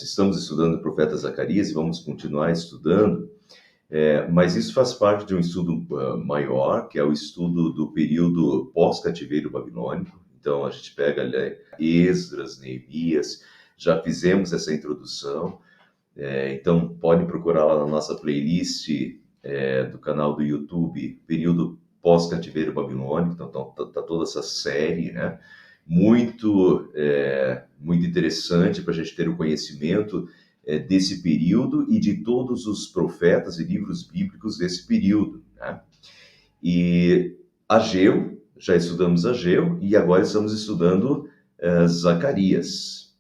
Estamos estudando o profeta Zacarias e vamos continuar estudando, mas isso faz parte de um estudo maior, que é o estudo do período pós-cativeiro babilônico. Então, a gente pega ali Esdras, Neemias, já fizemos essa introdução, então pode procurar lá na nossa playlist do canal do YouTube, período pós-cativeiro babilônico, então tá toda essa série, né? Muito interessante para a gente ter o conhecimento desse período e de todos os profetas e livros bíblicos desse período, né? E Ageu, já estudamos Ageu e agora estamos estudando Zacarias.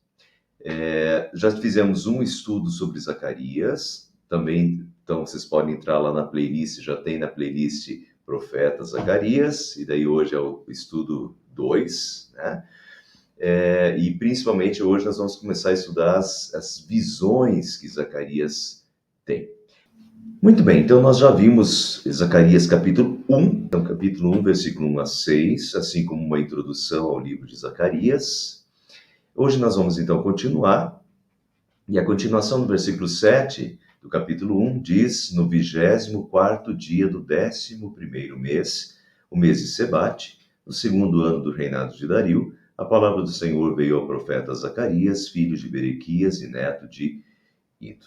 Já fizemos um estudo sobre Zacarias, também, então vocês podem entrar lá na playlist, já tem na playlist Profeta Zacarias, e daí hoje é o estudo 2, né? E principalmente hoje nós vamos começar a estudar as visões que Zacarias tem. Muito bem, então nós já vimos Zacarias capítulo 1, então capítulo 1, versículo 1 a 6, assim como uma introdução ao livro de Zacarias. Hoje nós vamos então continuar, e a continuação do versículo 7 do capítulo 1 diz: no 24º dia do 11º mês, o mês de Sebate, no segundo ano do reinado de Dario, a palavra do Senhor veio ao profeta Zacarias, filho de Berequias e neto de Ido.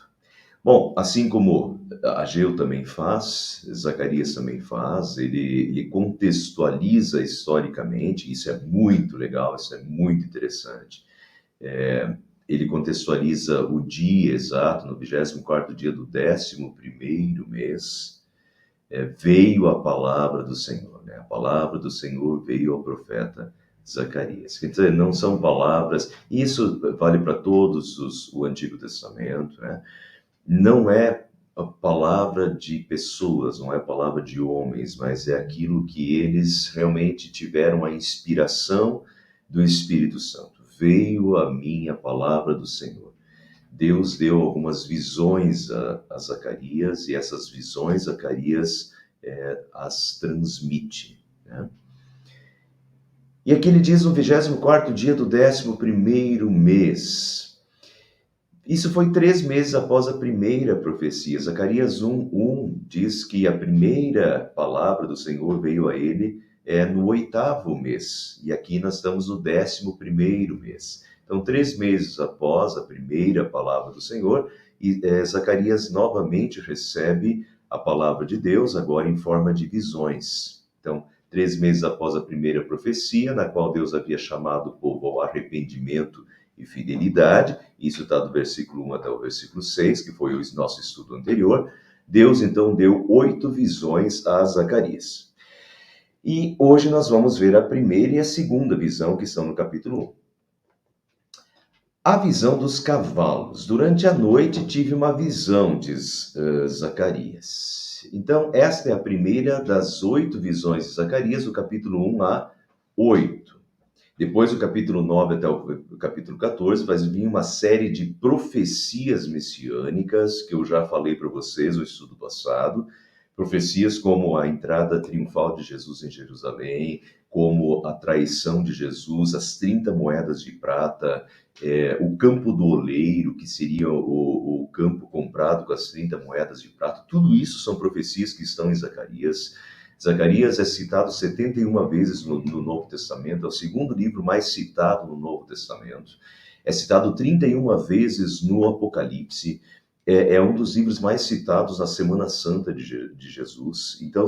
Bom, assim como Ageu também faz, Zacarias também faz, ele contextualiza historicamente, isso é muito legal, isso é muito interessante. Ele contextualiza o dia exato, no 24º dia do 11º mês, veio a palavra do Senhor, né? A palavra do Senhor veio ao profeta Zacarias. Quer dizer, não são palavras, isso vale para todos o Antigo Testamento, né? Não é a palavra de pessoas, não é a palavra de homens, mas é aquilo que eles realmente tiveram a inspiração do Espírito Santo. Veio a mim a palavra do Senhor. Deus deu algumas visões a Zacarias e essas visões Zacarias as transmite, né? E aqui ele diz no 24º dia do 11º mês. Isso foi 3 meses após a primeira profecia. Zacarias 1:1 diz que a primeira palavra do Senhor veio a ele no 8º mês. E aqui nós estamos no 11º mês. Então, 3 meses após a primeira palavra do Senhor, Zacarias novamente recebe a palavra de Deus, agora em forma de visões. Então, 3 meses após a primeira profecia, na qual Deus havia chamado o povo ao arrependimento e fidelidade, isso está do versículo 1 até o versículo 6, que foi o nosso estudo anterior. Deus, então, deu 8 visões a Zacarias. E hoje nós vamos ver a primeira e a segunda visão, que estão no capítulo 1. A visão dos cavalos. Durante a noite tive uma visão, diz Zacarias. Então, esta é a primeira das 8 visões de Zacarias, do capítulo 1 a 8. Depois do capítulo 9 até o capítulo 14, vai vir uma série de profecias messiânicas, que eu já falei para vocês no estudo passado. Profecias como a entrada triunfal de Jesus em Jerusalém, como a traição de Jesus, as 30 moedas de prata, o campo do oleiro, que seria o campo comprado com as 30 moedas de prata. Tudo isso são profecias que estão em Zacarias. Zacarias é citado 71 vezes no Novo Testamento, é o segundo livro mais citado no Novo Testamento. É citado 31 vezes no Apocalipse. É um dos livros mais citados na Semana Santa de Jesus. Então,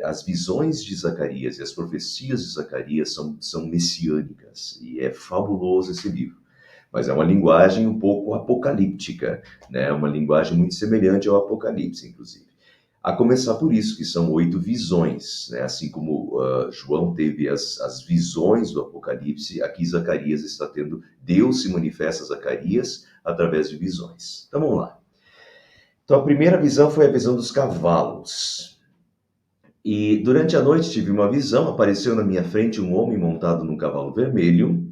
as visões de Zacarias e as profecias de Zacarias são messiânicas, e é fabuloso esse livro. Mas é uma linguagem um pouco apocalíptica, né? Uma linguagem muito semelhante ao Apocalipse, inclusive. A começar por isso, que são 8 visões, né? Assim como João teve as visões do Apocalipse, aqui Zacarias está tendo, Deus se manifesta a Zacarias através de visões. Então vamos lá. Então a primeira visão foi a visão dos cavalos. E durante a noite tive uma visão, apareceu na minha frente um homem montado num cavalo vermelho.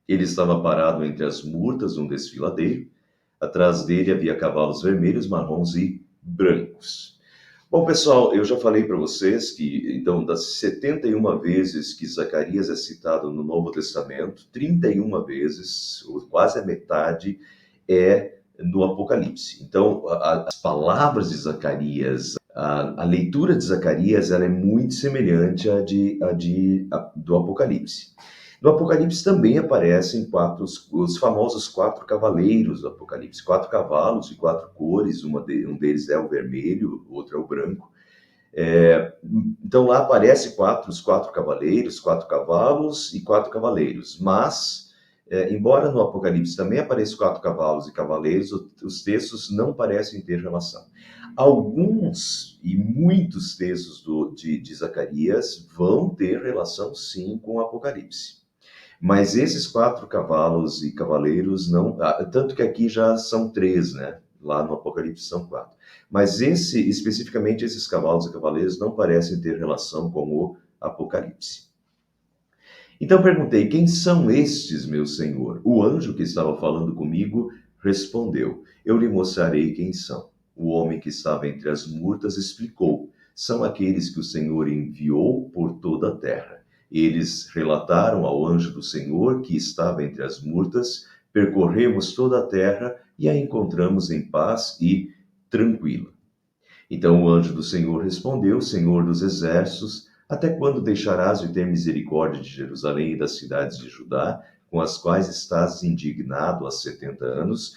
Ele estava parado entre as murtas num desfiladeiro. Atrás dele havia cavalos vermelhos, marrons e brancos. Bom, pessoal, eu já falei para vocês que, então, das 71 vezes que Zacarias é citado no Novo Testamento, 31 vezes, ou quase a metade, é no Apocalipse. Então, as palavras de Zacarias, a leitura de Zacarias, ela é muito semelhante do Apocalipse. No Apocalipse também aparecem os famosos quatro cavaleiros do Apocalipse, quatro cavalos de quatro cores, um deles é o vermelho, o outro é o branco. Então lá aparece os quatro cavaleiros, quatro cavalos e quatro cavaleiros, mas embora no Apocalipse também apareçam quatro cavalos e cavaleiros, os textos não parecem ter relação. Alguns e muitos textos de Zacarias vão ter relação sim com o Apocalipse. Mas esses quatro cavalos e cavaleiros não. Tanto que aqui já são três, né? Lá no Apocalipse são quatro. Mas especificamente esses cavalos e cavaleiros não parecem ter relação com o Apocalipse. Então perguntei: quem são estes, meu senhor? O anjo que estava falando comigo respondeu: eu lhe mostrarei quem são. O homem que estava entre as murtas explicou: são aqueles que o Senhor enviou por toda a terra. Eles relataram ao anjo do Senhor que estava entre as murtas: percorremos toda a terra e a encontramos em paz e tranquila. Então o anjo do Senhor respondeu: Senhor dos exércitos, até quando deixarás de ter misericórdia de Jerusalém e das cidades de Judá, com as quais estás indignado há 70 anos?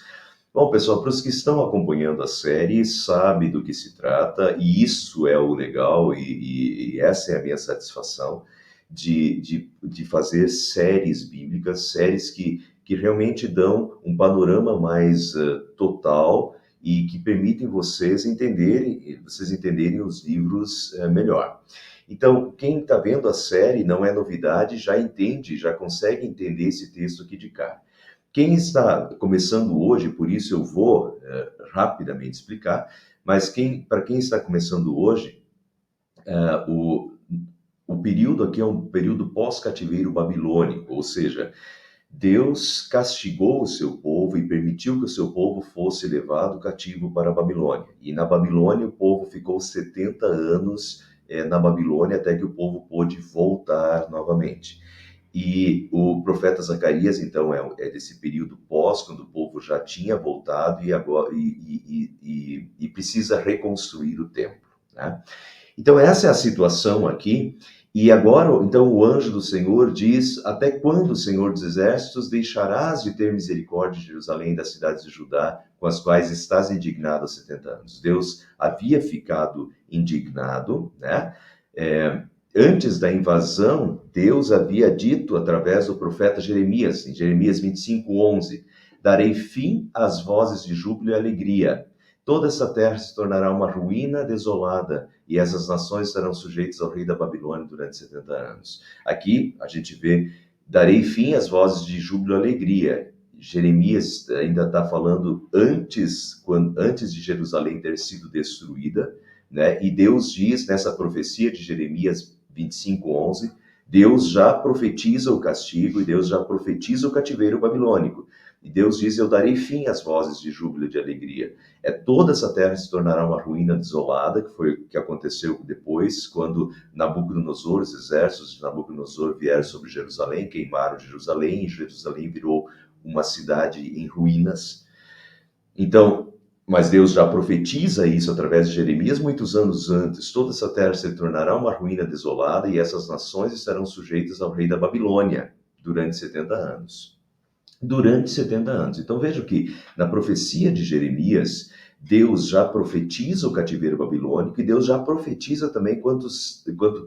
Bom, pessoal, para os que estão acompanhando a série, sabe do que se trata, e isso é o legal, e essa é a minha satisfação de fazer séries bíblicas, séries que realmente dão um panorama mais total e que permitem vocês entenderem os livros melhor. Então, quem está vendo a série, não é novidade, já entende, já consegue entender esse texto aqui de cá. Quem está começando hoje, por isso eu vou rapidamente explicar, mas para quem está começando hoje, o período aqui é um período pós-cativeiro babilônico, ou seja, Deus castigou o seu povo e permitiu que o seu povo fosse levado cativo para a Babilônia. E na Babilônia o povo ficou 70 anos na Babilônia até que o povo pôde voltar novamente. E o profeta Zacarias, então, é desse período pós, quando o povo já tinha voltado e, agora, e precisa reconstruir o templo, né? Então, essa é a situação aqui. E agora, então, o anjo do Senhor diz: até quando, Senhor dos exércitos, deixarás de ter misericórdia de Jerusalém e das cidades de Judá, com as quais estás indignado há 70 anos? Deus havia ficado indignado, né? Antes da invasão, Deus havia dito através do profeta Jeremias, em Jeremias 25:11, darei fim às vozes de júbilo e alegria. Toda essa terra se tornará uma ruína desolada, e essas nações estarão sujeitas ao rei da Babilônia durante 70 anos. Aqui a gente vê, darei fim às vozes de júbilo e alegria. Jeremias ainda está falando antes de Jerusalém ter sido destruída, né? E Deus diz nessa profecia de Jeremias 25:11, Deus já profetiza o castigo e Deus já profetiza o cativeiro babilônico. E Deus diz: eu darei fim às vozes de júbilo e de alegria. Toda essa terra se tornará uma ruína desolada, que foi o que aconteceu depois, quando Nabucodonosor, os exércitos de Nabucodonosor vieram sobre Jerusalém, queimaram Jerusalém, e Jerusalém virou uma cidade em ruínas. Então, mas Deus já profetiza isso através de Jeremias muitos anos antes. Toda essa terra se tornará uma ruína desolada e essas nações estarão sujeitas ao rei da Babilônia durante 70 anos. Durante 70 anos. Então vejam que na profecia de Jeremias, Deus já profetiza o cativeiro babilônico e Deus já profetiza também quanto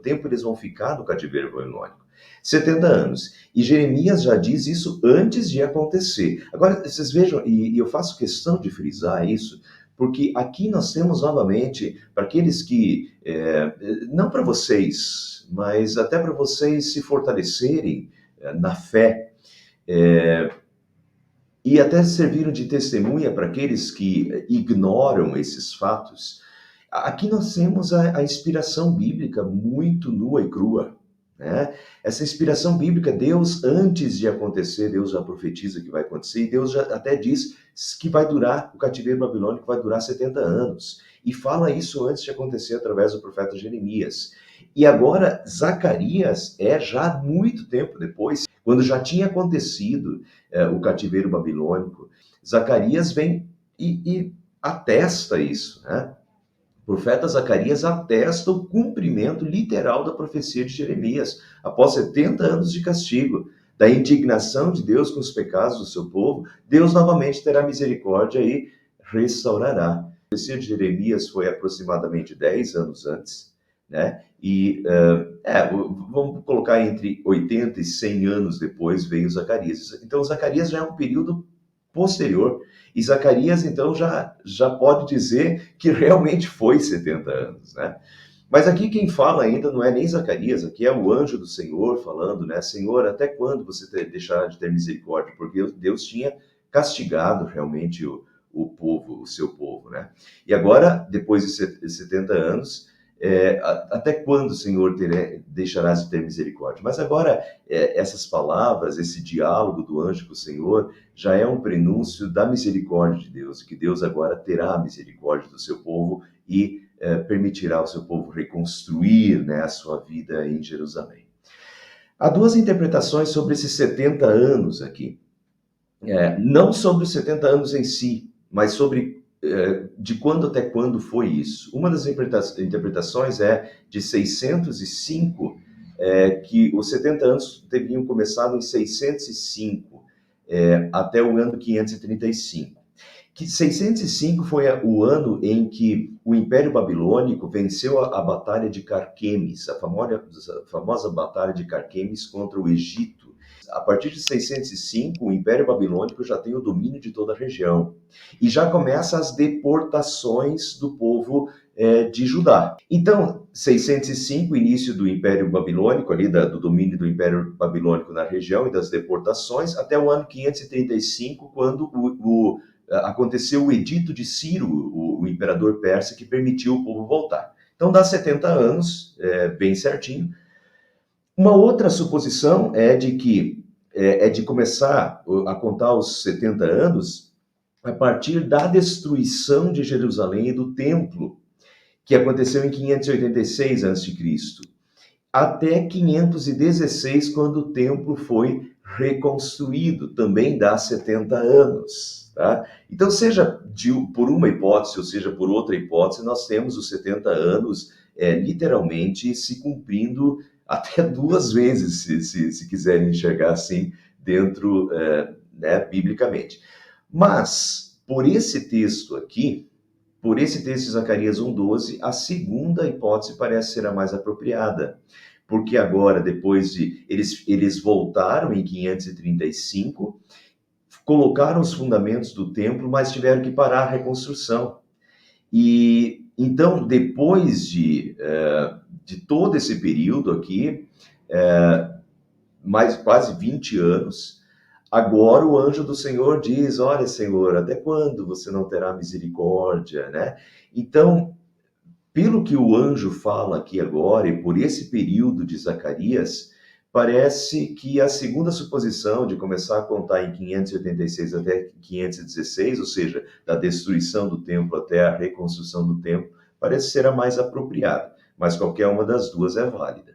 tempo eles vão ficar no cativeiro babilônico. 70 anos. E Jeremias já diz isso antes de acontecer. Agora, vocês vejam, e eu faço questão de frisar isso, porque aqui nós temos novamente, para aqueles que, não para vocês, mas até para vocês se fortalecerem na fé, e até serviram de testemunha para aqueles que ignoram esses fatos. Aqui nós temos a inspiração bíblica muito nua e crua, né? Essa inspiração bíblica, Deus, antes de acontecer, Deus já profetiza que vai acontecer, e Deus já até diz que vai durar, o cativeiro babilônico vai durar 70 anos. E fala isso antes de acontecer através do profeta Jeremias. E agora, Zacarias já muito tempo depois, quando já tinha acontecido o cativeiro babilônico, Zacarias vem e atesta isso, né? O profeta Zacarias atesta o cumprimento literal da profecia de Jeremias, após 70 anos de castigo, da indignação de Deus com os pecados do seu povo. Deus novamente terá misericórdia e restaurará. A profecia de Jeremias foi aproximadamente 10 anos antes, né? E vamos colocar entre 80 e 100 anos depois veio Zacarias. Então Zacarias já é um período posterior. E Zacarias, então, já pode dizer que realmente foi 70 anos, né? Mas aqui quem fala ainda não é nem Zacarias, aqui é o anjo do Senhor falando, né? Senhor, até quando você deixará de ter misericórdia? Porque Deus tinha castigado realmente o povo, o seu povo, né? E agora, depois de 70 anos, até quando, Senhor, deixarás de ter misericórdia? Mas agora, essas palavras, esse diálogo do anjo com o Senhor, já é um prenúncio da misericórdia de Deus, que Deus agora terá misericórdia do seu povo e permitirá ao seu povo reconstruir, né, a sua vida em Jerusalém. Há duas interpretações sobre esses 70 anos aqui. Não sobre os 70 anos em si, mas sobre de quando até quando foi isso. Uma das interpretações é de 605, que os 70 anos teriam começado em 605, até o ano 535. Que 605 foi o ano em que o Império Babilônico venceu a Batalha de Carquemes, a famosa Batalha de Carquemes contra o Egito. A partir de 605, o Império Babilônico já tem o domínio de toda a região. E já começam as deportações do povo de Judá. Então, 605, início do Império Babilônico, ali do domínio do Império Babilônico na região e das deportações, até o ano 535, quando aconteceu o edito de Ciro, o imperador persa, que permitiu o povo voltar. Então dá 70 anos, bem certinho. Uma outra suposição é de que de começar a contar os 70 anos a partir da destruição de Jerusalém e do templo, que aconteceu em 586 a.C., até 516, quando o templo foi reconstruído, também dá 70 anos. Tá? Então, seja por uma hipótese, ou seja por outra hipótese, nós temos os 70 anos literalmente se cumprindo até duas vezes, se quiserem enxergar assim, dentro, biblicamente. Mas, por esse texto aqui, por esse texto de Zacarias 1,12, a segunda hipótese parece ser a mais apropriada. Porque agora, depois de... Eles voltaram em 535, colocaram os fundamentos do templo, mas tiveram que parar a reconstrução. E então, depois de todo esse período aqui, mais quase 20 anos, agora o anjo do Senhor diz, olha, Senhor, até quando você não terá misericórdia, né? Então, pelo que o anjo fala aqui agora, e por esse período de Zacarias, parece que a segunda suposição de começar a contar em 586 até 516, ou seja, da destruição do templo até a reconstrução do templo, parece ser a mais apropriada, mas qualquer uma das duas é válida.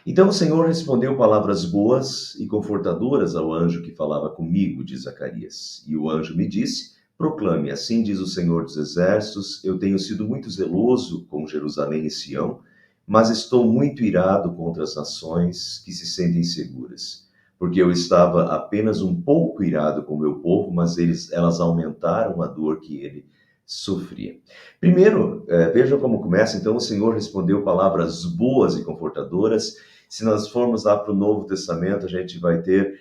Então o Senhor respondeu palavras boas e confortadoras ao anjo que falava comigo, diz Zacarias. E o anjo me disse, proclame, assim diz o Senhor dos Exércitos, eu tenho sido muito zeloso com Jerusalém e Sião, mas estou muito irado contra as nações que se sentem seguras. Porque eu estava apenas um pouco irado com o meu povo, mas elas aumentaram a dor que ele sofria. Primeiro, vejam como começa, então o Senhor respondeu palavras boas e confortadoras. Se nós formos lá para o Novo Testamento, a gente vai ter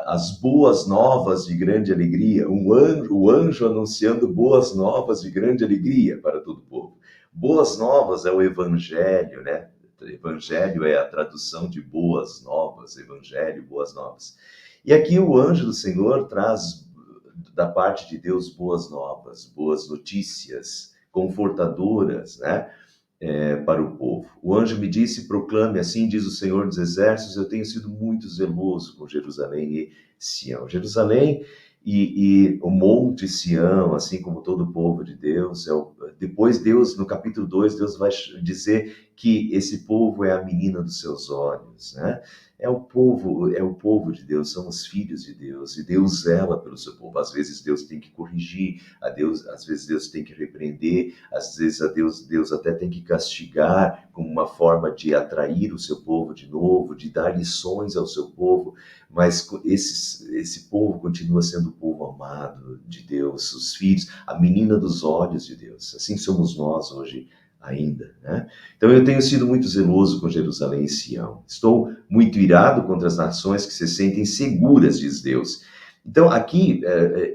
as boas novas de grande alegria, o anjo anunciando boas novas de grande alegria para todo o povo. Boas novas é o Evangelho, né? Evangelho é a tradução de boas novas, Evangelho, boas novas. E aqui o anjo do Senhor traz da parte de Deus boas novas, boas notícias, confortadoras, né? Para o povo. O anjo me disse, proclame, assim diz o Senhor dos Exércitos, eu tenho sido muito zeloso com Jerusalém e Sião. Jerusalém e o Monte Sião, assim como todo o povo de Deus, depois Deus, no capítulo 2, Deus vai dizer que esse povo é a menina dos seus olhos, né? é o povo de Deus, são os filhos de Deus, e Deus zela pelo seu povo. Às vezes Deus tem que corrigir, às vezes Deus tem que repreender, às vezes Deus até tem que castigar como uma forma de atrair o seu povo de novo, de dar lições ao seu povo, mas esse povo continua sendo o povo amado de Deus, os filhos, a menina dos olhos de Deus. Assim somos nós hoje ainda, né? Então eu tenho sido muito zeloso com Jerusalém e Sião. Estou muito irado contra as nações que se sentem seguras, diz Deus. Então aqui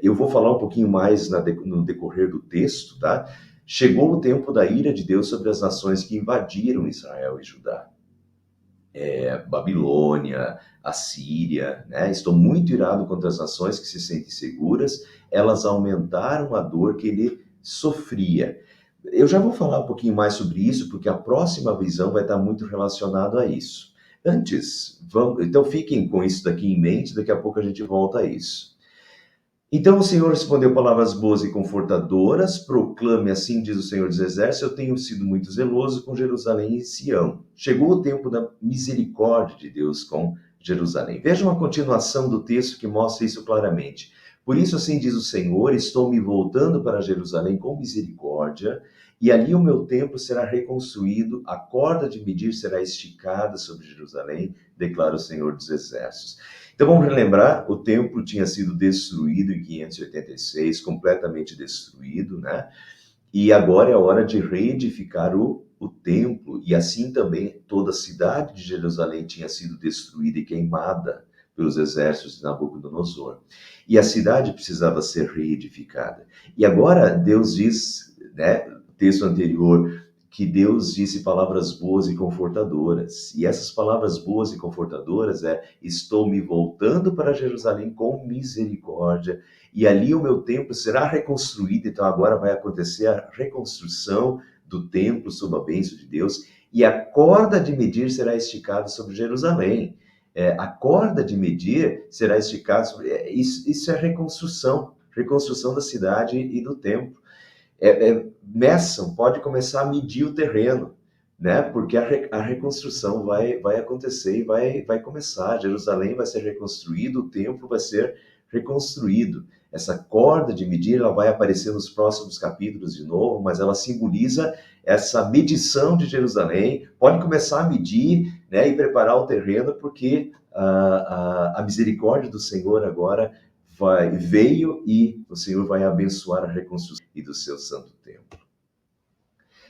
eu vou falar um pouquinho mais no decorrer do texto, tá? Chegou o tempo da ira de Deus sobre as nações que invadiram Israel e Judá. Babilônia, Assíria, né? Estou muito irado contra as nações que se sentem seguras, elas aumentaram a dor que ele sofria. Eu já vou falar um pouquinho mais sobre isso, porque a próxima visão vai estar muito relacionada a isso. Antes, então fiquem com isso daqui em mente, daqui a pouco a gente volta a isso. Então o Senhor respondeu palavras boas e confortadoras, proclame assim, diz o Senhor dos Exércitos, eu tenho sido muito zeloso com Jerusalém e Sião. Chegou o tempo da misericórdia de Deus com Jerusalém. Vejam a continuação do texto que mostra isso claramente. Por isso assim diz o Senhor, estou me voltando para Jerusalém com misericórdia, e ali o meu templo será reconstruído, a corda de medir será esticada sobre Jerusalém, declara o Senhor dos Exércitos. Então vamos relembrar, o templo tinha sido destruído em 586, completamente destruído, né? E agora é a hora de reedificar o templo, e assim também toda a cidade de Jerusalém tinha sido destruída e queimada pelos exércitos de Nabucodonosor. E a cidade precisava ser reedificada. E agora Deus diz, né, texto anterior, que Deus disse palavras boas e confortadoras. E essas palavras boas e confortadoras estou me voltando para Jerusalém com misericórdia, e ali o meu templo será reconstruído. Então agora vai acontecer a reconstrução do templo sob a bênção de Deus, e a corda de medir será esticada sobre Jerusalém. A corda de medir será esticada sobre... isso é reconstrução da cidade e do templo. Meçam, pode começar a medir o terreno, né? Porque a reconstrução vai acontecer e vai começar. Jerusalém vai ser reconstruído, o templo vai ser reconstruído. Essa corda de medir, ela vai aparecer nos próximos capítulos de novo, mas ela simboliza essa medição de Jerusalém. Pode começar a medir, né, e preparar o terreno, porque a misericórdia do Senhor agora veio, e o Senhor vai abençoar a reconstrução e do seu santo templo.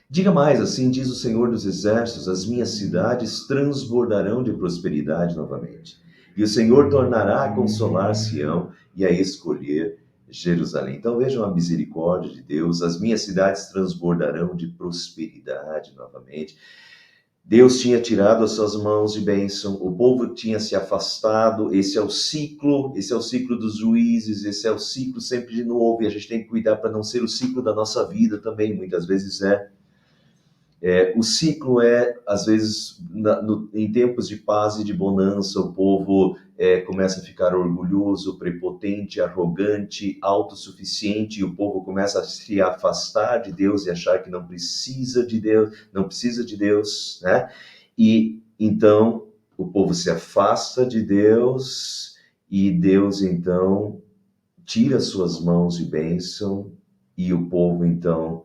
Diga mais, assim diz o Senhor dos Exércitos, as minhas cidades transbordarão de prosperidade novamente. E o Senhor tornará a consolar Sião e a escolher Jerusalém. Então vejam a misericórdia de Deus, as minhas cidades transbordarão de prosperidade novamente. Deus tinha tirado as suas mãos de bênção, o povo tinha se afastado, esse é o ciclo dos juízes, esse é o ciclo sempre de novo, e a gente tem que cuidar para não ser o ciclo da nossa vida também, muitas vezes o ciclo às vezes, em tempos de paz e de bonança, o povo começa a ficar orgulhoso, prepotente, arrogante, autossuficiente, e o povo começa a se afastar de Deus e achar que não precisa de Deus, né? E então o povo se afasta de Deus, e Deus então tira suas mãos de bênção, e o povo então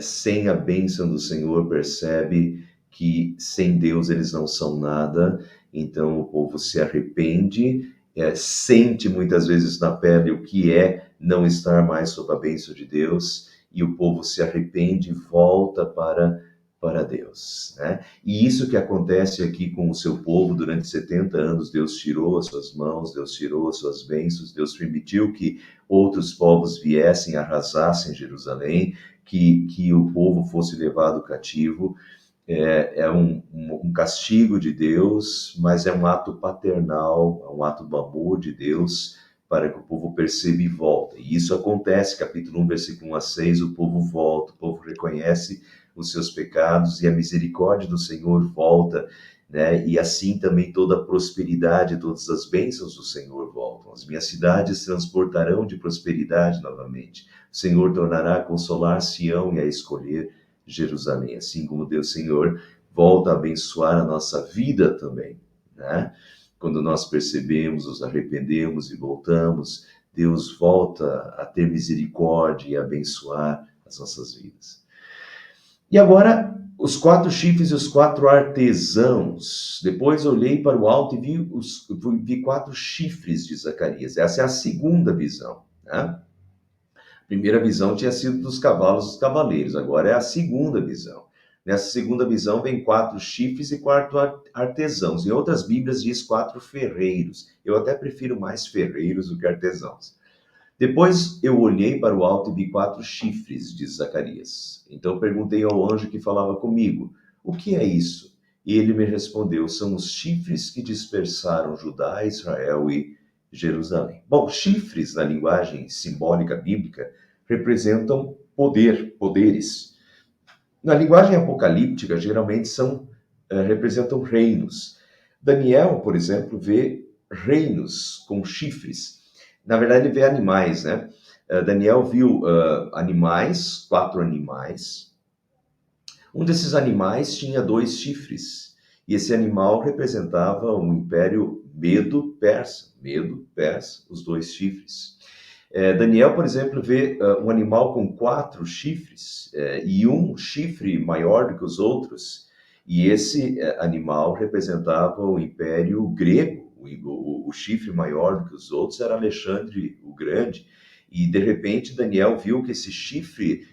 sem a bênção do Senhor, percebe que sem Deus eles não são nada. Então o povo se arrepende, sente muitas vezes na pele o que é não estar mais sob a bênção de Deus, e o povo se arrepende e volta para Deus, né? E isso que acontece aqui com o seu povo durante 70 anos, Deus tirou as suas mãos, Deus tirou as suas bênçãos, Deus permitiu que outros povos viessem, arrasassem Jerusalém, que o povo fosse levado cativo. É um castigo de Deus, mas é um ato paternal, é um ato do amor de Deus, para que o povo perceba e volte. E isso acontece, capítulo 1, versículo 1 a 6, o povo volta, o povo reconhece os seus pecados, e a misericórdia do Senhor volta, né? E assim também toda a prosperidade, todas as bênçãos do Senhor voltam. As minhas cidades transportarão de prosperidade novamente. O Senhor tornará a consolar Sião e a escolher Jerusalém. Assim como Deus, Senhor, volta a abençoar a nossa vida também. né? Quando nós percebemos, nos arrependemos e voltamos, Deus volta a ter misericórdia e abençoar as nossas vidas. E agora, os 4 chifres e os 4 artesãos. Depois olhei para o alto e vi 4 chifres de Zacarias. Essa é a segunda visão, né? A primeira visão tinha sido dos cavalos dos cavaleiros, agora é a segunda visão. Nessa segunda visão vem 4 chifres e 4 artesãos. Em outras Bíblias diz 4 ferreiros. Eu até prefiro mais ferreiros do que artesãos. Depois eu olhei para o alto e vi 4 chifres, diz Zacarias. Então perguntei ao anjo que falava comigo, o que é isso? E ele me respondeu, são os chifres que dispersaram Judá, Israel e Jerusalém. Bom, chifres, na linguagem simbólica bíblica, representam poderes. Na linguagem apocalíptica, geralmente representam reinos. Daniel, por exemplo, vê reinos com chifres. Na verdade, ele vê animais, né? Daniel viu animais, 4 animais. Um desses animais tinha 2 chifres. E esse animal representava um império Medo-Persa. Medo-Persa, os 2 chifres. Daniel, por exemplo, vê um animal com 4 chifres e um chifre maior do que os outros. E esse animal representava o Império Grego. O chifre maior do que os outros era Alexandre o Grande. E, de repente, Daniel viu que esse chifre,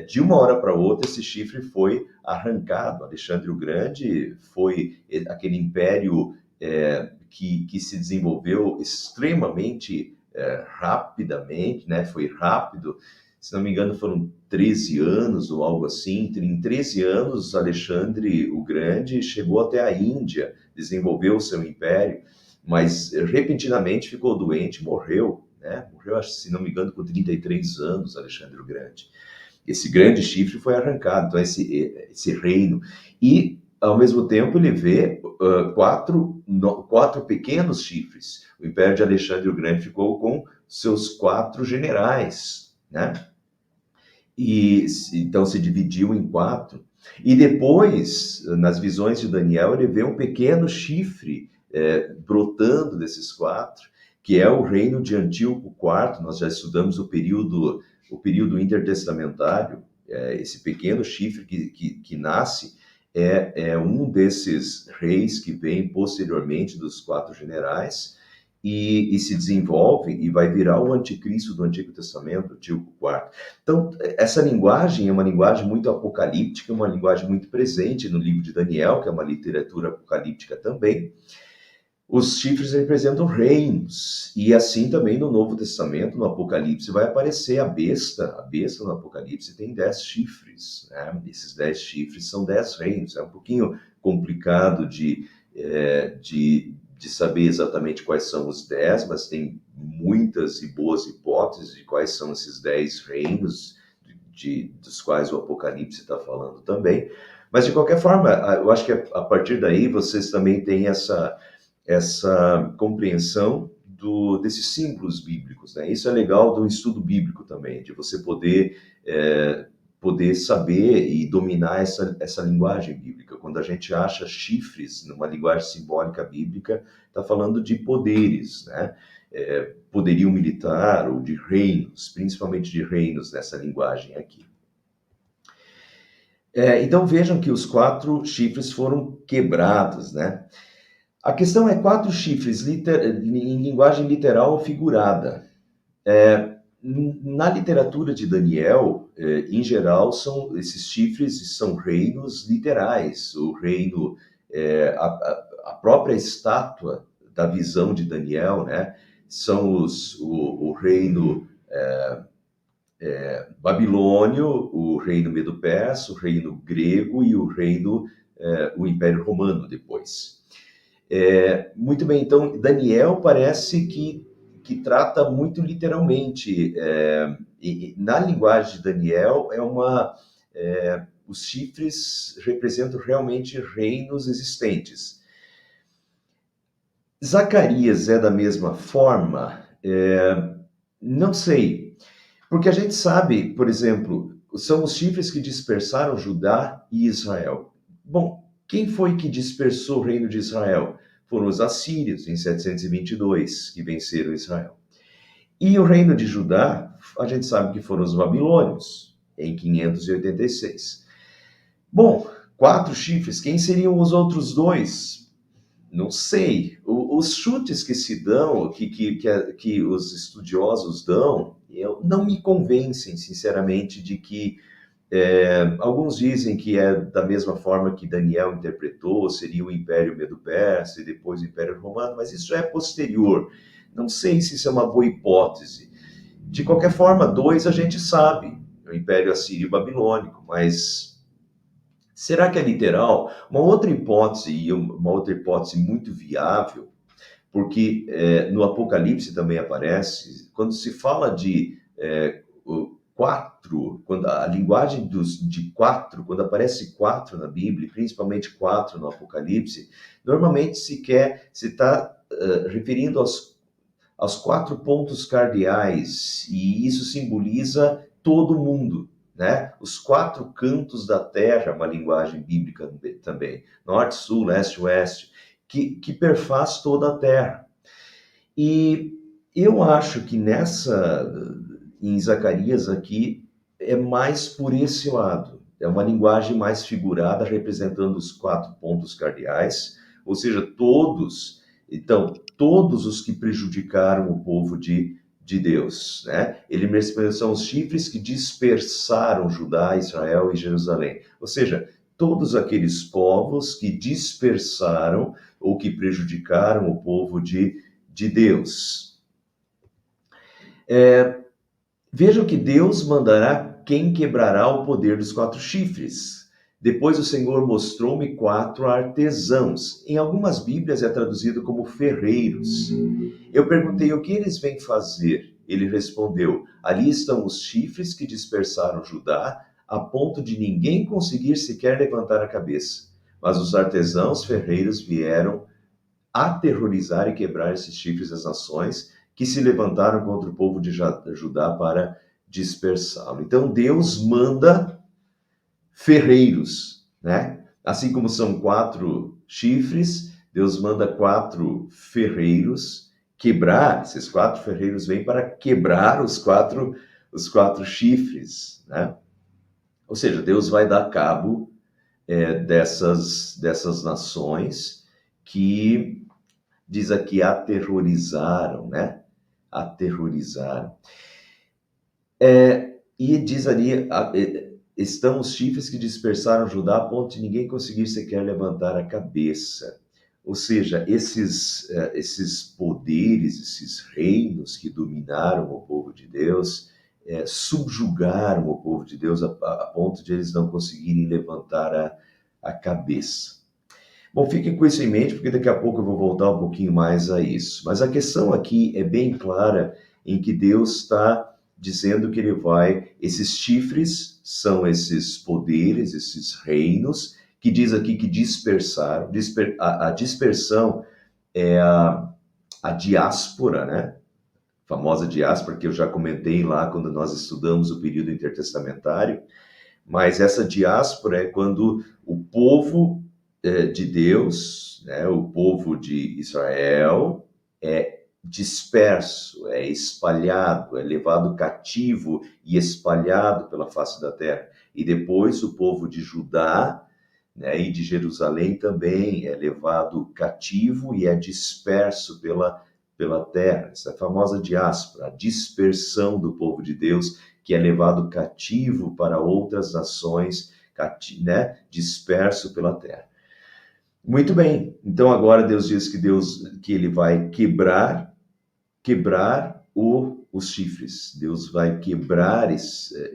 de uma hora para outra, esse chifre foi arrancado. Alexandre o Grande foi aquele império que se desenvolveu extremamente rapidamente, né? Foi rápido, se não me engano foram 13 anos ou algo assim. Em 13 anos, Alexandre o Grande chegou até a Índia, desenvolveu o seu império, mas repentinamente ficou doente e morreu, né? Morreu, se não me engano, com 33 anos, Alexandre o Grande. Esse grande chifre foi arrancado, então esse reino. E, ao mesmo tempo, ele vê 4 pequenos chifres. O Império de Alexandre o Grande ficou com seus 4 generais, né? E então se dividiu em 4. E depois, nas visões de Daniel, ele vê um pequeno chifre brotando desses 4, que é o reino de Antíoco IV. Nós já estudamos o período intertestamentário. Esse pequeno chifre que nasce é um desses reis que vem posteriormente dos 4 generais e se desenvolve e vai virar o anticristo do Antigo Testamento, Antíoco IV. Então, essa linguagem é uma linguagem muito apocalíptica, uma linguagem muito presente no livro de Daniel, que é uma literatura apocalíptica também. Os chifres representam reinos, e assim também no Novo Testamento, no Apocalipse, vai aparecer a besta no Apocalipse tem 10 chifres, né? Esses 10 chifres são 10 reinos. É um pouquinho complicado de saber exatamente quais são os 10, mas tem muitas e boas hipóteses de quais são esses 10 reinos, dos quais o Apocalipse está falando também. Mas, de qualquer forma, eu acho que a partir daí vocês também têm essa compreensão desses símbolos bíblicos, né? Isso é legal do estudo bíblico também, de você poder saber e dominar essa linguagem bíblica. Quando a gente acha chifres numa linguagem simbólica bíblica, está falando de poderes, né? Poderio militar ou de reinos, principalmente de reinos nessa linguagem aqui. Então vejam que os 4 chifres foram quebrados, né? A questão é 4 chifres em linguagem literal ou figurada. Na literatura de Daniel, em geral, esses chifres são reinos literais. O reino, a própria estátua da visão de Daniel, né? São o reino babilônio, o reino medo-persa, o reino grego e o Império Romano depois. Muito bem, então Daniel parece que trata muito literalmente. Na linguagem de Daniel, os chifres representam realmente reinos existentes. Zacarias é da mesma forma? Não sei, porque a gente sabe, por exemplo, são os chifres que dispersaram Judá e Israel. Bom, quem foi que dispersou o reino de Israel? foram os assírios, em 722, que venceram Israel. E o reino de Judá, a gente sabe que foram os babilônios, em 586. Bom, 4 chifres, quem seriam os outros 2? Não sei. Os chutes que se dão, que os estudiosos dão, não me convencem, sinceramente, de que alguns dizem que é da mesma forma que Daniel interpretou, seria o Império Medo-Persa e depois o Império Romano, mas isso é posterior. Não sei se isso é uma boa hipótese. De qualquer forma, 2 a gente sabe, o Império Assírio e Babilônico, mas será que é literal? Uma outra hipótese muito viável, porque no Apocalipse também aparece, quando se fala de 4, quando a linguagem de 4, quando aparece 4 na Bíblia, principalmente 4 no Apocalipse, normalmente se está referindo aos 4 pontos cardeais, e isso simboliza todo mundo, né? Os 4 cantos da terra, uma linguagem bíblica também, norte, sul, leste, oeste, que perfaz toda a terra. E eu acho que em Zacarias aqui, é mais por esse lado. É uma linguagem mais figurada, representando os 4 pontos cardeais, ou seja, todos os que prejudicaram o povo de Deus, né? São os chifres que dispersaram Judá, Israel e Jerusalém. Ou seja, todos aqueles povos que dispersaram ou que prejudicaram o povo de Deus. Vejam que Deus mandará quem quebrará o poder dos 4 chifres. Depois o Senhor mostrou-me 4 artesãos. Em algumas Bíblias é traduzido como ferreiros. Eu perguntei o que eles vêm fazer. Ele respondeu: ali estão os chifres que dispersaram Judá, a ponto de ninguém conseguir sequer levantar a cabeça. Mas os artesãos ferreiros vieram aterrorizar e quebrar esses chifres das nações que se levantaram contra o povo de Judá para dispersá-lo. Então Deus manda ferreiros, né? Assim como são 4 chifres, Deus manda 4 ferreiros quebrar. Esses 4 ferreiros vêm para quebrar os quatro chifres, né? Ou seja, Deus vai dar cabo dessas nações que diz aqui aterrorizaram, né? Aterrorizaram. E diz ali, estão os chifres que dispersaram Judá a ponto de ninguém conseguir sequer levantar a cabeça. Ou seja, esses poderes, esses reinos que dominaram o povo de Deus, subjugaram o povo de Deus a ponto de eles não conseguirem levantar a cabeça. Bom, fiquem com isso em mente, porque daqui a pouco eu vou voltar um pouquinho mais a isso. Mas a questão aqui é bem clara, em que Deus está dizendo que ele esses chifres são esses poderes, esses reinos, que diz aqui que dispersaram. A dispersão é a diáspora, né? A famosa diáspora, que eu já comentei lá quando nós estudamos o período intertestamentário. Mas essa diáspora é quando o povo de Deus, né, o povo de Israel, é disperso, é espalhado, é levado cativo e espalhado pela face da terra. E depois o povo de Judá, né, e de Jerusalém também é levado cativo e é disperso pela terra. Essa famosa diáspora, a dispersão do povo de Deus, que é levado cativo para outras nações, né, disperso pela terra. Muito bem. Então agora Deus diz que ele vai quebrar os chifres. Deus vai quebrar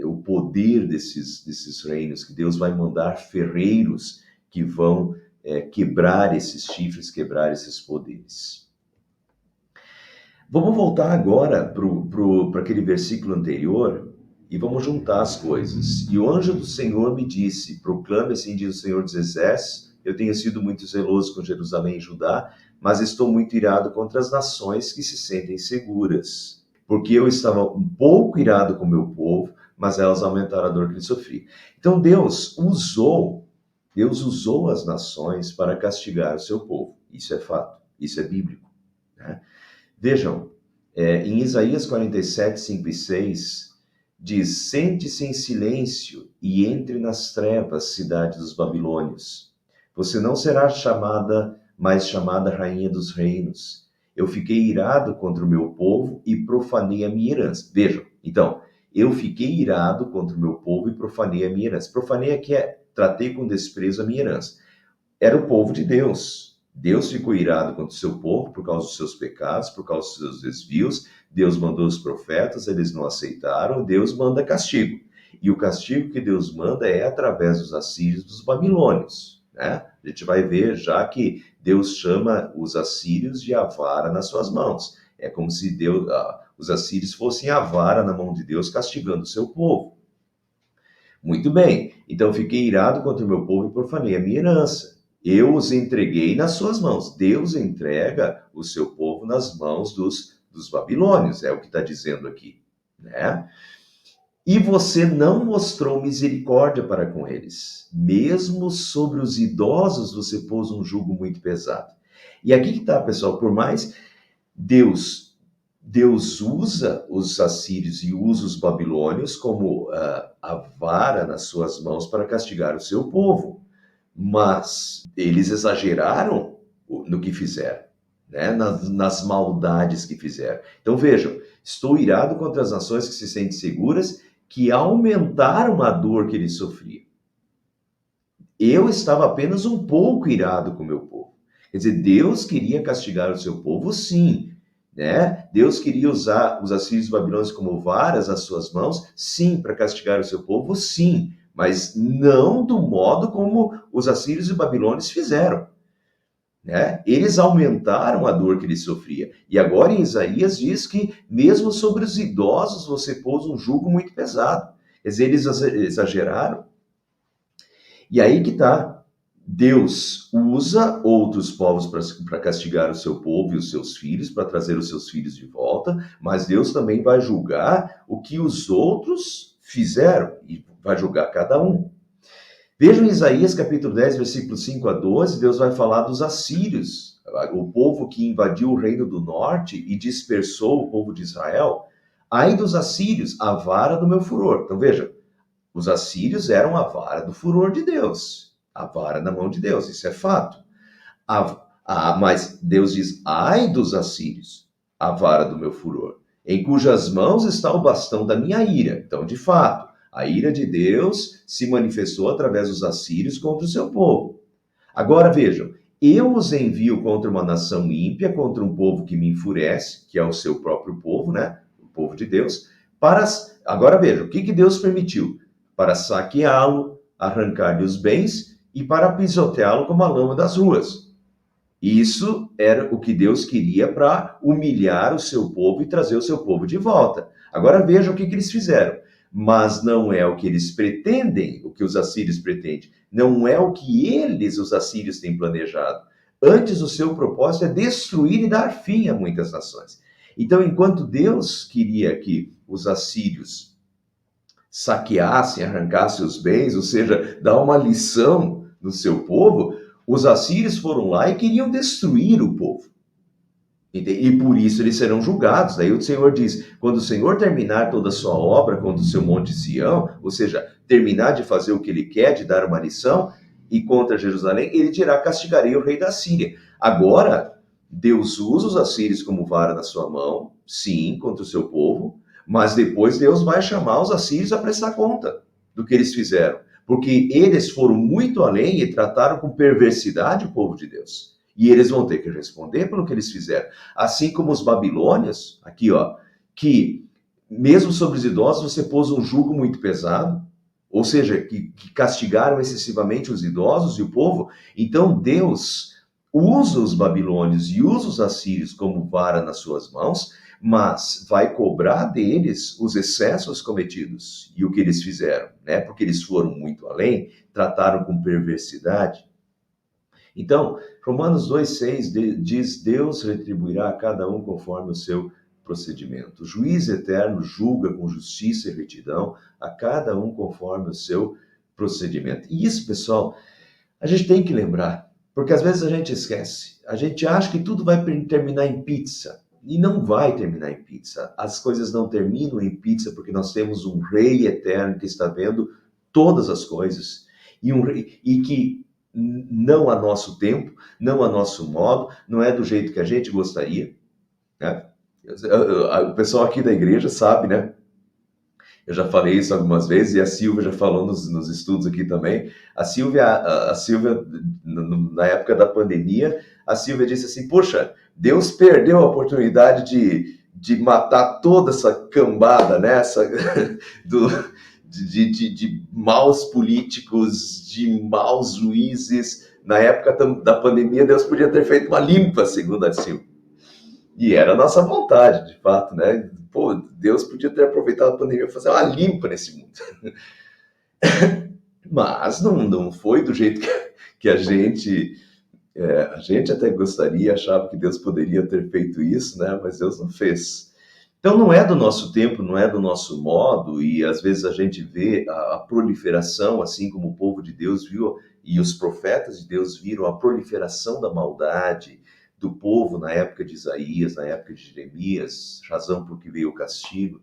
o poder desses reinos, que Deus vai mandar ferreiros que vão quebrar esses chifres, quebrar esses poderes. Vamos voltar agora para aquele versículo anterior e vamos juntar as coisas. E o anjo do Senhor me disse: proclame, assim diz o Senhor dos Exércitos, eu tenho sido muito zeloso com Jerusalém e Judá, mas estou muito irado contra as nações que se sentem seguras. Porque eu estava um pouco irado com o meu povo, mas elas aumentaram a dor que ele sofria. Então Deus usou as nações para castigar o seu povo. Isso é fato. Isso é bíblico, né? Vejam, em Isaías 47, 5 e 6, diz: sente-se em silêncio e entre nas trevas, cidade dos babilônios. Você não será mais chamada rainha dos reinos. Eu fiquei irado contra o meu povo e profanei a minha herança. Vejam, então, eu fiquei irado contra o meu povo e profanei a minha herança. Profanei aqui tratei com desprezo a minha herança. Era o povo de Deus. Deus ficou irado contra o seu povo por causa dos seus pecados, por causa dos seus desvios. Deus mandou os profetas, eles não aceitaram. Deus manda castigo. E o castigo que Deus manda é através dos assírios e dos babilônios, né? A gente vai ver já que Deus chama os assírios de a vara nas suas mãos. É como se os assírios fossem a vara na mão de Deus castigando o seu povo. Muito bem, então fiquei irado contra o meu povo e profanei a minha herança. Eu os entreguei nas suas mãos. Deus entrega o seu povo nas mãos dos babilônios, é o que está dizendo aqui, né? E você não mostrou misericórdia para com eles. Mesmo sobre os idosos você pôs um jugo muito pesado. E aqui que está, pessoal, por mais Deus usa os assírios e usa os babilônios como a vara nas suas mãos para castigar o seu povo. Mas eles exageraram no que fizeram, né? Nas maldades que fizeram. Então vejam, estou irado contra as nações que se sentem seguras, que aumentaram a dor que eles sofriam. Eu estava apenas um pouco irado com o meu povo. Quer dizer, Deus queria castigar o seu povo, sim, né? Deus queria usar os assírios e babilônios como varas às suas mãos, sim, para castigar o seu povo, sim, mas não do modo como os assírios e babilônios fizeram, né? Eles aumentaram a dor que eles sofriam. E agora em Isaías diz que mesmo sobre os idosos você pôs um jugo muito pesado. Quer dizer, eles exageraram. E aí que está. Deus usa outros povos para castigar o seu povo e os seus filhos, para trazer os seus filhos de volta, mas Deus também vai julgar o que os outros fizeram e vai julgar cada um. Vejam em Isaías capítulo 10, versículos 5 a 12, Deus vai falar dos assírios, o povo que invadiu o reino do norte e dispersou o povo de Israel. Ai dos assírios, a vara do meu furor. Então veja, os assírios eram a vara do furor de Deus, a vara na mão de Deus, isso é fato. Mas Deus diz, ai dos assírios, a vara do meu furor, em cujas mãos está o bastão da minha ira. Então, de fato, a ira de Deus se manifestou através dos assírios contra o seu povo. Agora vejam, eu os envio contra uma nação ímpia, contra um povo que me enfurece, que é o seu próprio povo, né? O povo de Deus. Agora vejam, o que Deus permitiu? Para saqueá-lo, arrancar-lhe os bens e para pisoteá-lo como a lama das ruas. Isso era o que Deus queria para humilhar o seu povo e trazer o seu povo de volta. Agora vejam o que eles fizeram. Mas não é o que eles pretendem, o que os assírios pretendem. Não é o que eles, os assírios, têm planejado. Antes, o seu propósito é destruir e dar fim a muitas nações. Então, enquanto Deus queria que os assírios saqueassem, arrancassem os bens, ou seja, dar uma lição no seu povo, os assírios foram lá e queriam destruir o povo. E por isso eles serão julgados. Daí o Senhor diz, quando o Senhor terminar toda a sua obra contra o seu monte Sião, ou seja, terminar de fazer o que ele quer, de dar uma lição, e contra Jerusalém, ele dirá, castigarei o rei da Síria. Agora, Deus usa os assírios como vara na sua mão, sim, contra o seu povo, mas depois Deus vai chamar os assírios a prestar conta do que eles fizeram, porque eles foram muito além e trataram com perversidade o povo de Deus. E eles vão ter que responder pelo que eles fizeram. Assim como os babilônios, aqui ó, que mesmo sobre os idosos você pôs um jugo muito pesado, ou seja, que castigaram excessivamente os idosos e o povo. Então Deus usa os babilônios e usa os assírios como vara nas suas mãos, mas vai cobrar deles os excessos cometidos e o que eles fizeram, né? Porque eles foram muito além, trataram com perversidade. Então, Romanos 2,6 diz, Deus retribuirá a cada um conforme o seu procedimento. O juiz eterno julga com justiça e retidão a cada um conforme o seu procedimento. E isso, pessoal, a gente tem que lembrar. Porque às vezes a gente esquece. A gente acha que tudo vai terminar em pizza. E não vai terminar em pizza. As coisas não terminam em pizza porque nós temos um Rei eterno que está vendo todas as coisas. E que não a nosso tempo, não a nosso modo, não é do jeito que a gente gostaria, né? O pessoal aqui da igreja sabe, né? Eu já falei isso algumas vezes e a Silvia já falou nos estudos aqui também. A Silvia, na época da pandemia, a Silvia disse assim: Poxa, Deus perdeu a oportunidade de matar toda essa cambada, né? Do, de maus políticos, de maus juízes. Na época da pandemia, Deus podia ter feito uma limpa, segundo a Silvia. E era a nossa vontade, de fato, né? Pô, Deus podia ter aproveitado a pandemia para fazer uma limpa nesse mundo. Mas não foi do jeito que a gente até gostaria, achava que Deus poderia ter feito isso, né? Mas Deus não fez. Então não é do nosso tempo, não é do nosso modo, e às vezes a gente vê a proliferação, assim como o povo de Deus viu, e os profetas de Deus viram a proliferação da maldade do povo na época de Isaías, na época de Jeremias, razão por que veio o castigo.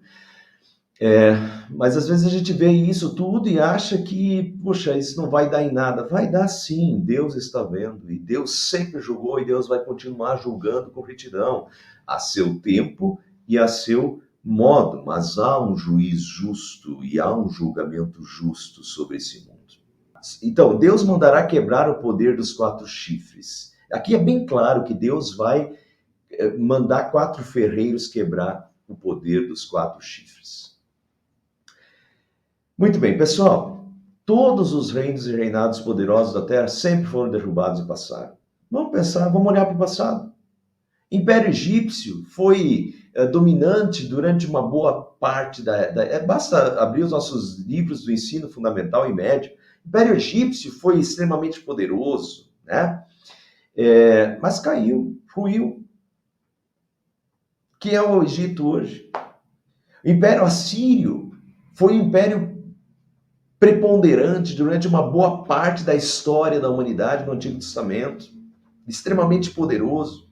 Mas às vezes a gente vê isso tudo e acha que, puxa, isso não vai dar em nada. Vai dar sim, Deus está vendo, e Deus sempre julgou e Deus vai continuar julgando com retidão, a seu tempo e a seu modo, mas há um juiz justo e há um julgamento justo sobre esse mundo. Então, Deus mandará quebrar o poder dos 4 chifres. Aqui é bem claro que Deus vai mandar 4 ferreiros quebrar o poder dos 4 chifres. Muito bem, pessoal. Todos os reinos e reinados poderosos da Terra sempre foram derrubados e passaram. Vamos pensar, vamos olhar para o passado. Império Egípcio foi dominante durante uma boa parte basta abrir os nossos livros do ensino fundamental e médio. Império Egípcio foi extremamente poderoso, né? Mas caiu, ruiu. Que é o Egito hoje. O Império Assírio foi um império preponderante durante uma boa parte da história da humanidade no Antigo Testamento, extremamente poderoso.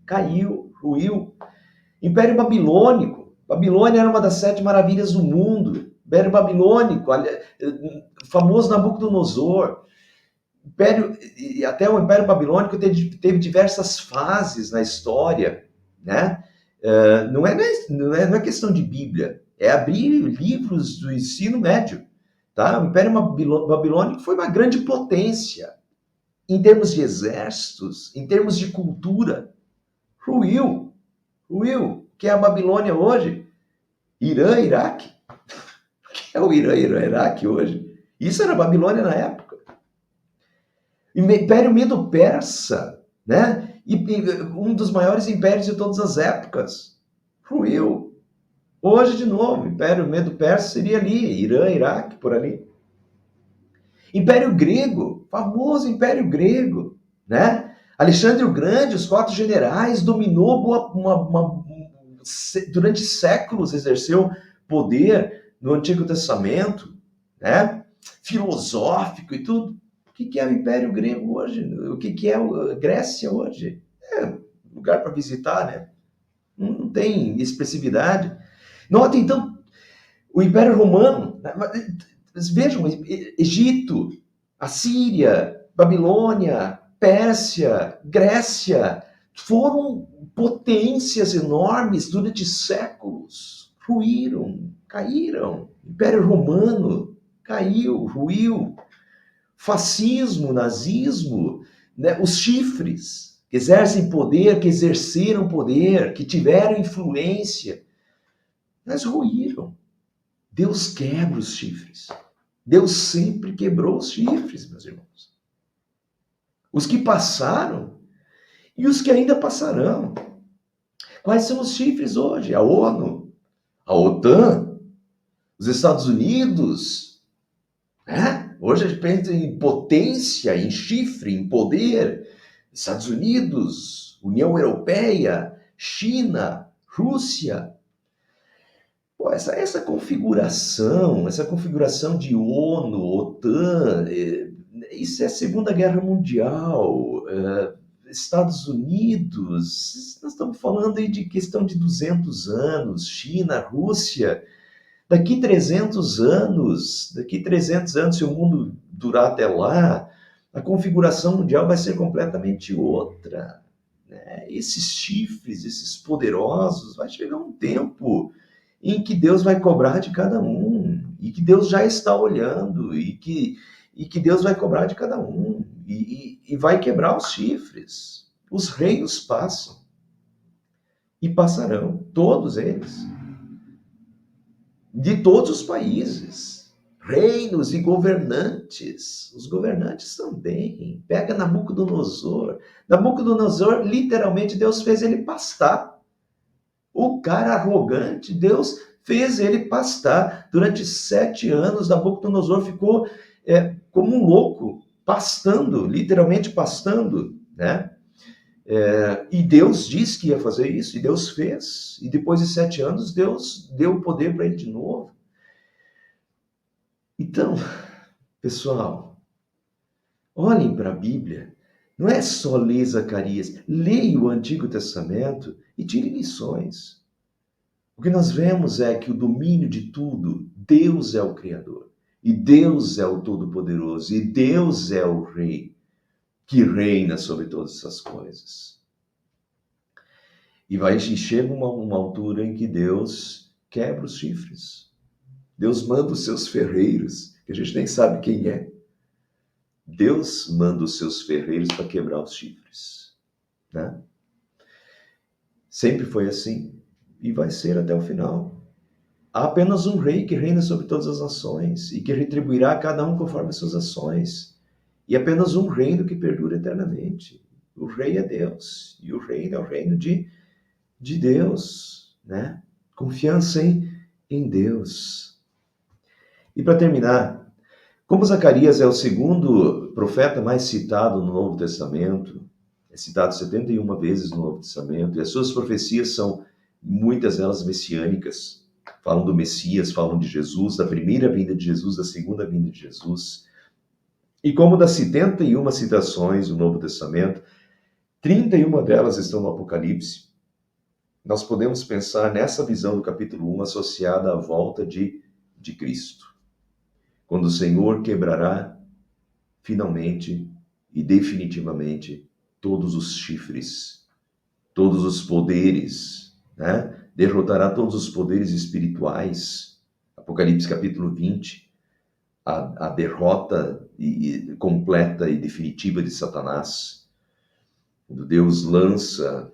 Caiu, ruiu. Império Babilônico. Babilônia era uma das 7 maravilhas do mundo. Império Babilônico, famoso Nabucodonosor. Até o Império Babilônico teve diversas fases na história, né? Não é questão de Bíblia, é abrir livros do ensino médio. Tá? O Império Babilônico foi uma grande potência em termos de exércitos, em termos de cultura. Ruiu. Que é a Babilônia hoje? Irã, Iraque. O que é o Irã, Iraque hoje? Isso era a Babilônia na época. Império Medo-Persa, né? E um dos maiores impérios de todas as épocas. Ruiu. Hoje, de novo, Império Medo-Persa seria ali, Irã, Iraque, por ali. Império Grego, famoso Império Grego, né? Alexandre o Grande, os 4 generais, dominou durante séculos, exerceu poder no Antigo Testamento, né? Filosófico e tudo. O que é o Império Grego hoje? O que é a Grécia hoje? É lugar para visitar, né? Não tem expressividade. Notem, então, o Império Romano, vejam, Egito, Assíria, Babilônia, Pérsia, Grécia, foram potências enormes durante séculos, ruíram, caíram. Império Romano caiu, ruiu. Fascismo, nazismo, né? Os chifres, que exercem poder, que exerceram poder, que tiveram influência, mas ruíram. Deus quebra os chifres. Deus sempre quebrou os chifres, meus irmãos. Os que passaram e os que ainda passarão. Quais são os chifres hoje? A ONU, a OTAN, os Estados Unidos. Né? Hoje a gente pensa em potência, em chifre, em poder. Estados Unidos, União Europeia, China, Rússia. Pô, essa configuração de ONU, OTAN, isso é Segunda Guerra Mundial, Estados Unidos, nós estamos falando aí de questão de 200 anos, China, Rússia. Daqui 300 anos, se o mundo durar até lá, a configuração mundial vai ser completamente outra, né? Esses chifres, esses poderosos, vai chegar um tempo em que Deus vai cobrar de cada um, e que Deus já está olhando, e que Deus vai cobrar de cada um, e vai quebrar os chifres. Os reinos passam, e passarão, todos eles, de todos os países, reinos e governantes. Os governantes também. Pega Nabucodonosor. Nabucodonosor, literalmente, Deus fez ele pastar. O cara arrogante, Deus fez ele pastar. Durante 7 anos, Nabucodonosor ficou como um louco, pastando, literalmente pastando, né? E Deus disse que ia fazer isso, e Deus fez. E depois de 7 anos, Deus deu o poder para ele de novo. Então, pessoal, olhem para a Bíblia. Não é só ler Zacarias. Leia o Antigo Testamento e tire lições. O que nós vemos é que o domínio de tudo, Deus é o Criador. E Deus é o Todo-Poderoso. E Deus é o Rei que reina sobre todas essas coisas. E chega uma altura em que Deus quebra os chifres. Deus manda os seus ferreiros, que a gente nem sabe quem é. Deus manda os seus ferreiros para quebrar os chifres, né? Sempre foi assim e vai ser até o final. Há apenas um rei que reina sobre todas as nações e que retribuirá a cada um conforme as suas ações. E apenas um reino que perdura eternamente. O rei é Deus e o reino é o reino de Deus, né? Confiança em Deus. E para terminar, como Zacarias é o segundo profeta mais citado no Novo Testamento, é citado 71 vezes no Novo Testamento, e as suas profecias são, muitas delas, messiânicas. Falam do Messias, falam de Jesus, da primeira vinda de Jesus, da segunda vinda de Jesus. E como das 71 citações do Novo Testamento, 31 delas estão no Apocalipse, nós podemos pensar nessa visão do capítulo 1 associada à volta de Cristo. Quando o Senhor quebrará finalmente e definitivamente todos os chifres, todos os poderes, né? Derrotará todos os poderes espirituais. Apocalipse capítulo 20, a derrota completa e definitiva de Satanás. Quando Deus lança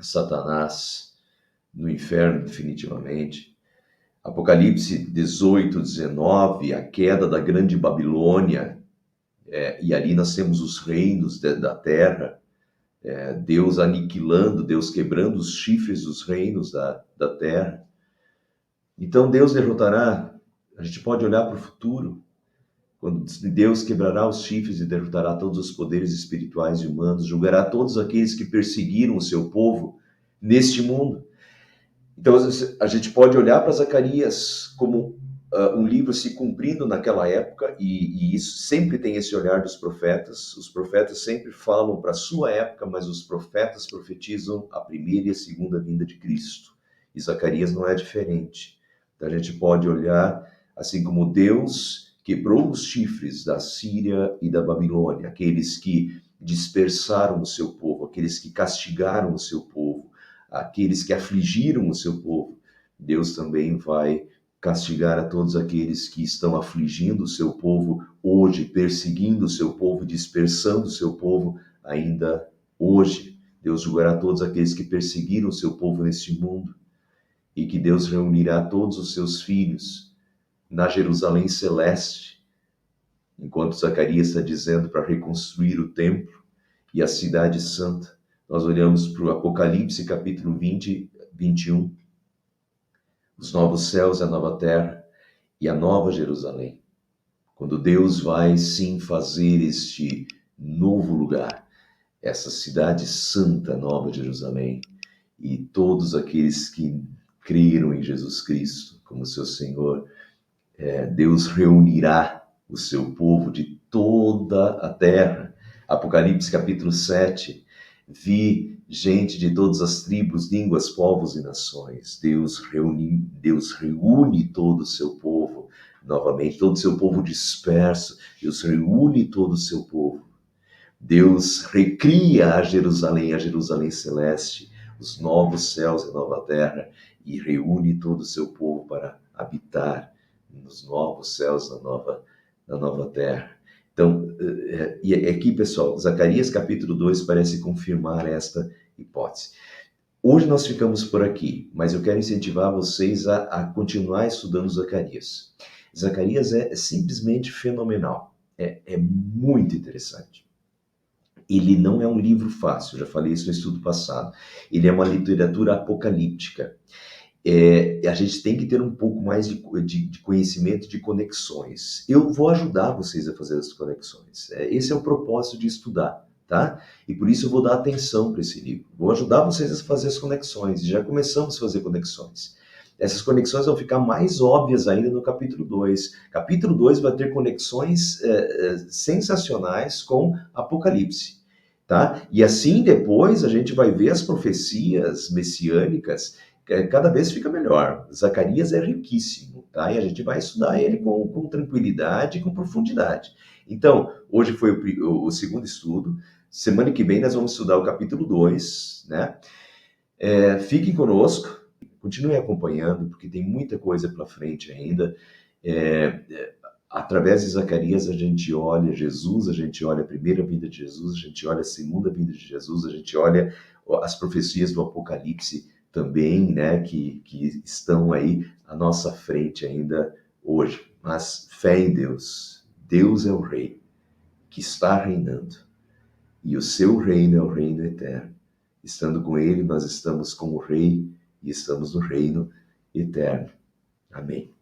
Satanás no inferno definitivamente. Apocalipse 18, 19, a queda da grande Babilônia, e ali nós temos os reinos da terra, Deus aniquilando, Deus quebrando os chifres dos reinos da terra. Então Deus derrotará, a gente pode olhar para o futuro, quando Deus quebrará os chifres e derrotará todos os poderes espirituais e humanos, julgará todos aqueles que perseguiram o seu povo neste mundo. Então, a gente pode olhar para Zacarias como um livro se cumprindo naquela época, e isso sempre tem esse olhar dos profetas. Os profetas sempre falam para a sua época, mas os profetas profetizam a primeira e a segunda vinda de Cristo. E Zacarias não é diferente. Então, a gente pode olhar, assim como Deus quebrou os chifres da Síria e da Babilônia, aqueles que dispersaram o seu povo, aqueles que castigaram o seu povo, aqueles que afligiram o seu povo. Deus também vai castigar a todos aqueles que estão afligindo o seu povo hoje, perseguindo o seu povo, dispersando o seu povo ainda hoje. Deus julgará todos aqueles que perseguiram o seu povo neste mundo, e que Deus reunirá todos os seus filhos na Jerusalém celeste, enquanto Zacarias está dizendo para reconstruir o templo e a cidade santa. Nós olhamos para o Apocalipse, capítulo 20, 21, os novos céus e a nova terra e a nova Jerusalém, quando Deus vai sim fazer este novo lugar, essa cidade santa, nova Jerusalém, e todos aqueles que creram em Jesus Cristo como seu Senhor, Deus reunirá o seu povo de toda a terra. Apocalipse capítulo 7, vi gente de todas as tribos, línguas, povos e nações. Deus reúne todo o seu povo novamente, todo o seu povo disperso. Deus reúne todo o seu povo. Deus recria a Jerusalém celeste, os novos céus e nova terra, e reúne todo o seu povo para habitar nos novos céus, na nova terra. Então, e aqui, pessoal, Zacarias capítulo 2 parece confirmar esta hipótese. Hoje nós ficamos por aqui, mas eu quero incentivar vocês a continuar estudando Zacarias. Zacarias é simplesmente fenomenal, é muito interessante. Ele não é um livro fácil, já falei isso no estudo passado. Ele é uma literatura apocalíptica. A gente tem que ter um pouco mais de conhecimento de conexões. Eu vou ajudar vocês a fazer as conexões. Esse é o propósito de estudar, tá? E por isso eu vou dar atenção para esse livro. Vou ajudar vocês a fazer as conexões. Já começamos a fazer conexões. Essas conexões vão ficar mais óbvias ainda no capítulo 2. Capítulo 2 vai ter conexões sensacionais com Apocalipse. Tá? E assim depois a gente vai ver as profecias messiânicas, cada vez fica melhor. Zacarias é riquíssimo, tá? E a gente vai estudar ele com tranquilidade e com profundidade. Então, hoje foi o segundo estudo. Semana que vem nós vamos estudar o capítulo 2, né? Fiquem conosco, continuem acompanhando, porque tem muita coisa pela frente ainda. Através de Zacarias a gente olha Jesus, a gente olha a primeira vinda de Jesus, a gente olha a segunda vinda de Jesus, a gente olha as profecias do Apocalipse também, né, que estão aí à nossa frente ainda hoje. Mas fé em Deus. Deus é o Rei que está reinando. E o seu reino é o reino eterno. Estando com Ele, nós estamos com o Rei e estamos no reino eterno. Amém.